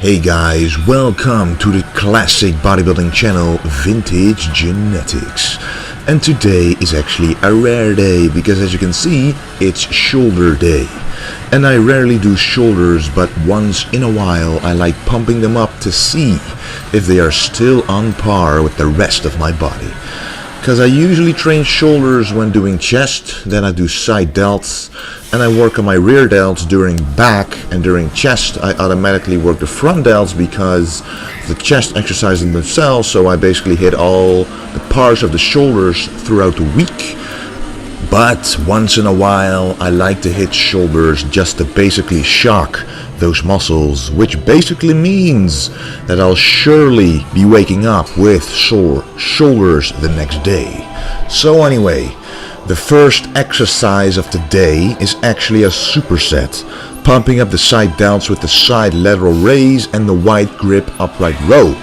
Hey guys, welcome to the classic bodybuilding channel Vintage Genetics. And today is actually a rare day because as you can see, it's shoulder day. And I rarely do shoulders, but once in a while I like pumping them up to see if they are still on par with the rest of my body. Because I usually train shoulders when doing chest, then I do side delts, and I work on my rear delts during back, and during chest I automatically work the front delts because the chest exercises themselves, so I basically hit all the parts of the shoulders throughout the week. But once in a while I like to hit shoulders just to basically shock those muscles, which basically means that I'll surely be waking up with sore shoulders the next day. So anyway, the first exercise of the day is actually a superset, pumping up the side delts with the side lateral raise and the wide grip upright row.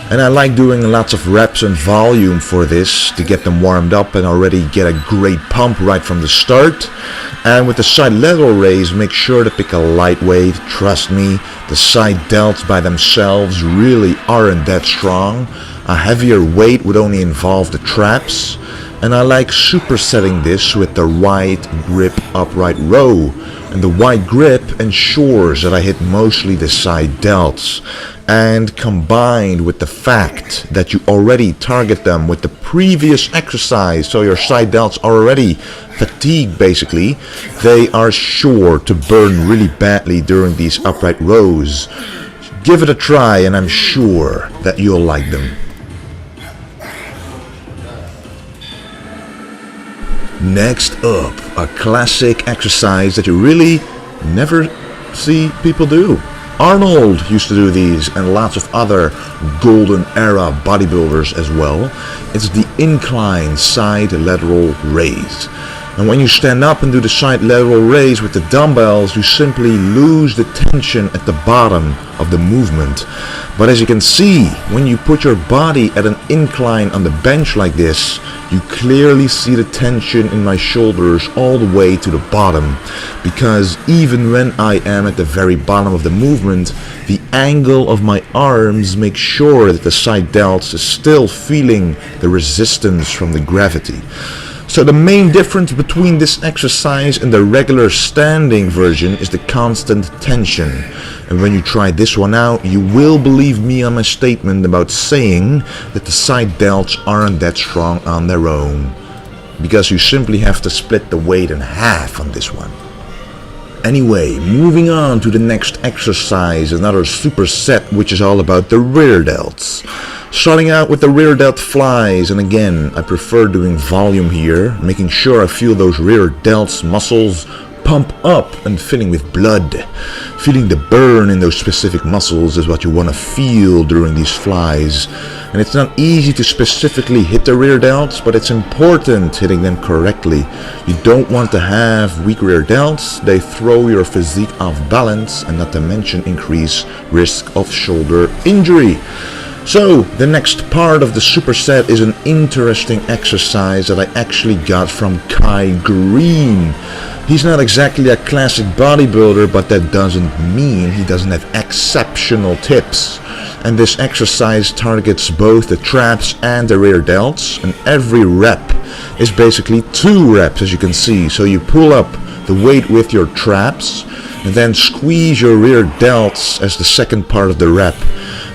And I like doing lots of reps and volume for this to get them warmed up and already get a great pump right from the start. And with the side lateral raise, make sure to pick a lightweight. Trust me, the side delts by themselves really aren't that strong. A heavier weight would only involve the traps. And I like supersetting this with the wide grip upright row. And the wide grip ensures that I hit mostly the side delts. And combined with the fact that you already target them with the previous exercise, so your side delts are already fatigued basically, they are sure to burn really badly during these upright rows. Give it a try and I'm sure that you'll like them. Next up, a classic exercise that you really never see people do. Arnold used to do these and lots of other golden era bodybuilders as well. It's the incline side lateral raise. And when you stand up and do the side lateral raise with the dumbbells, you simply lose the tension at the bottom of the movement. But as you can see, when you put your body at an incline on the bench like this, you clearly see the tension in my shoulders all the way to the bottom. Because even when I am at the very bottom of the movement, the angle of my arms makes sure that the side delts is still feeling the resistance from the gravity. So the main difference between this exercise and the regular standing version is the constant tension. And when you try this one out, you will believe me on my statement about saying that the side delts aren't that strong on their own. Because you simply have to split the weight in half on this one. Anyway, moving on to the next exercise, another superset which is all about the rear delts. Starting out with the rear delt flies, and again, I prefer doing volume here, making sure I feel those rear delts muscles pump up and filling with blood. Feeling the burn in those specific muscles is what you want to feel during these flies. And it's not easy to specifically hit the rear delts, but it's important hitting them correctly. You don't want to have weak rear delts, they throw your physique off balance and not to mention increase risk of shoulder injury. So, the next part of the superset is an interesting exercise that I actually got from Kai Greene. He's not exactly a classic bodybuilder, but that doesn't mean he doesn't have exceptional tips. And this exercise targets both the traps and the rear delts, and every rep is basically 2 reps as you can see. So you pull up the weight with your traps, and then squeeze your rear delts as the second part of the rep.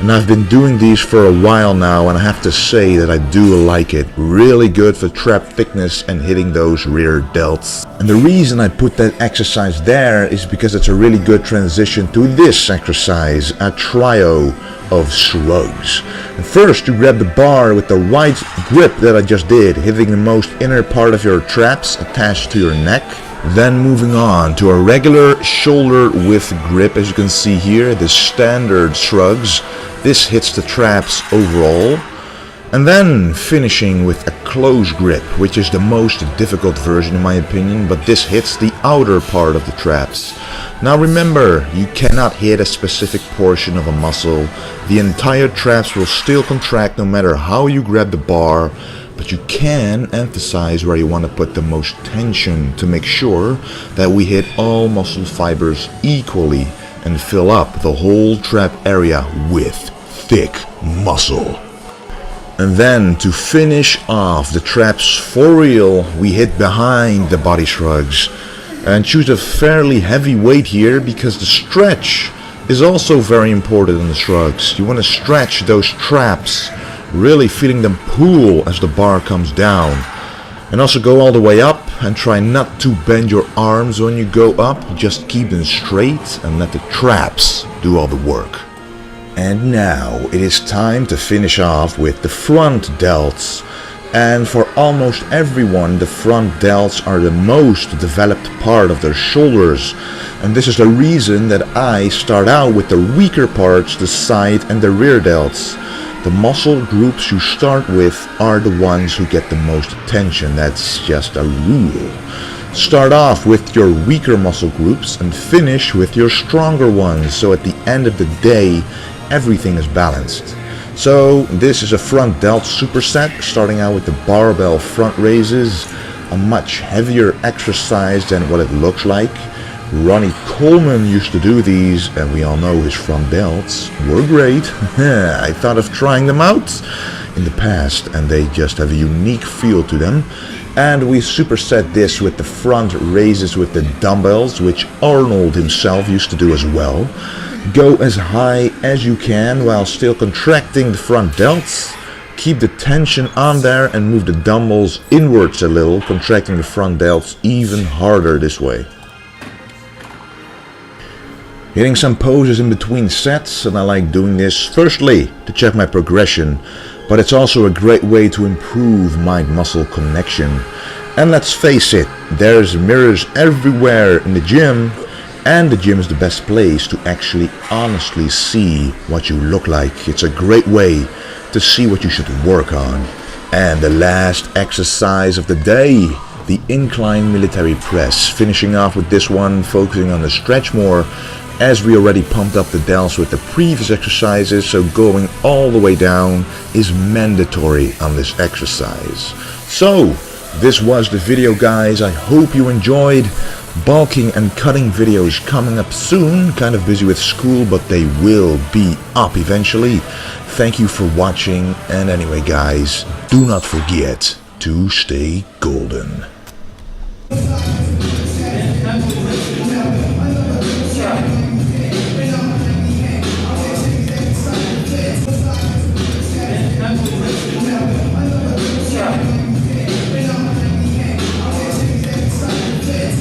And I've been doing these for a while now, and I have to say that I do like it. Really good for trap thickness and hitting those rear delts. And the reason I put that exercise there is because it's a really good transition to this exercise, a trio of shrugs. And first you grab the bar with the wide grip that I just did, hitting the most inner part of your traps attached to your neck. Then moving on to a regular shoulder width grip, as you can see here, the standard shrugs. This hits the traps overall. And then finishing with a close grip, which is the most difficult version in my opinion, but this hits the outer part of the traps. Now remember, you cannot hit a specific portion of a muscle. The entire traps will still contract no matter how you grab the bar, but you can emphasize where you want to put the most tension to make sure that we hit all muscle fibers equally and fill up the whole trap area with thick muscle. And then to finish off the traps for real, we hit behind the body shrugs and choose a fairly heavy weight here because the stretch is also very important in the shrugs. You want to stretch those traps, really feeling them pull as the bar comes down. And also go all the way up and try not to bend your arms when you go up. Just keep them straight and let the traps do all the work. And now it is time to finish off with the front delts. And for almost everyone, the front delts are the most developed part of their shoulders. And this is the reason that I start out with the weaker parts, the side and the rear delts. The muscle groups you start with are the ones who get the most attention. That's just a rule. Start off with your weaker muscle groups and finish with your stronger ones. So at the end of the day, everything is balanced. So this is a front delt superset, starting out with the barbell front raises, a much heavier exercise than what it looks like. Ronnie Coleman used to do these, and we all know his front delts were great. I thought of trying them out in the past, and they just have a unique feel to them. And we superset this with the front raises with the dumbbells, which Arnold himself used to do as well. Go as high as you can while still contracting the front delts. Keep the tension on there and move the dumbbells inwards a little, contracting the front delts even harder this way. Hitting some poses in between sets, and I like doing this firstly to check my progression, but it's also a great way to improve mind-muscle connection. And let's face it, there's mirrors everywhere in the gym, and the gym is the best place to actually honestly see what you look like. It's a great way to see what you should work on. And the last exercise of the day, the incline military press. Finishing off with this one, focusing on the stretch more, as we already pumped up the delts with the previous exercises, so going all the way down is mandatory on this exercise. So, this was the video, guys. I hope you enjoyed. Bulking and cutting videos coming up soon. Kind of busy with school, but they will be up eventually. Thank you for watching, and anyway guys, do not forget to stay golden.